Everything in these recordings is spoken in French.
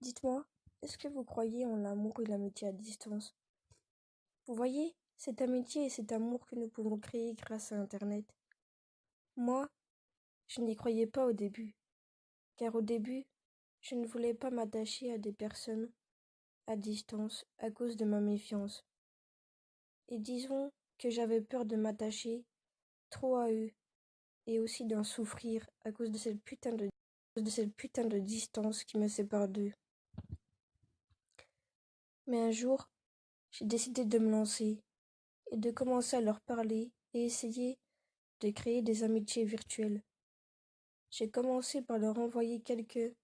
Dites-moi, est-ce que vous croyez en l'amour et l'amitié à distance? Vous voyez, cette amitié et cet amour que nous pouvons créer grâce à Internet. Moi, je n'y croyais pas au début, car au début, je ne voulais pas m'attacher à des personnes à distance à cause de ma méfiance. Et disons que j'avais peur de m'attacher trop à eux et aussi d'en souffrir à cause de cette putain de distance qui me sépare d'eux. Mais un jour, j'ai décidé de me lancer et de commencer à leur parler et essayer de créer des amitiés virtuelles. J'ai commencé par leur envoyer quelques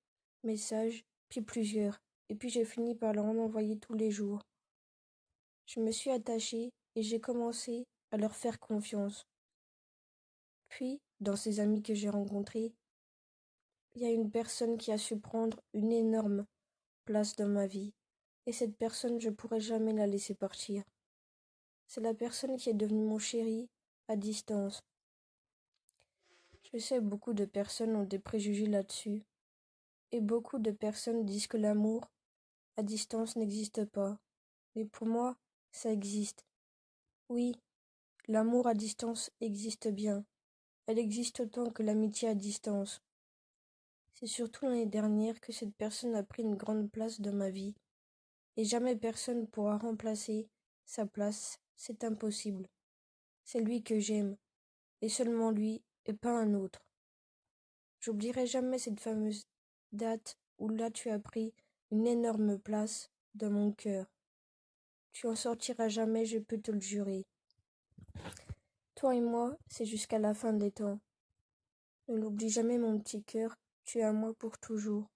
messages, puis plusieurs, et puis j'ai fini par leur en envoyer tous les jours. Je me suis attachée et j'ai commencé à leur faire confiance. Puis, dans ces amis que j'ai rencontrés, il y a une personne qui a su prendre une énorme place dans ma vie, et cette personne, je ne pourrai jamais la laisser partir. C'est la personne qui est devenue mon chéri à distance. Je sais, beaucoup de personnes ont des préjugés là-dessus, et beaucoup de personnes disent que l'amour à distance n'existe pas. Mais pour moi, ça existe. Oui, l'amour à distance existe bien. Elle existe autant que l'amitié à distance. C'est surtout l'année dernière que cette personne a pris une grande place dans ma vie, et jamais personne pourra remplacer sa place, c'est impossible. C'est lui que j'aime, et seulement lui, et pas un autre. J'oublierai jamais cette fameuse date où là tu as pris une énorme place dans mon cœur. Tu en sortiras jamais, je peux te le jurer. Toi et moi, c'est jusqu'à la fin des temps. Ne l'oublie jamais, mon petit cœur, tu es à moi pour toujours.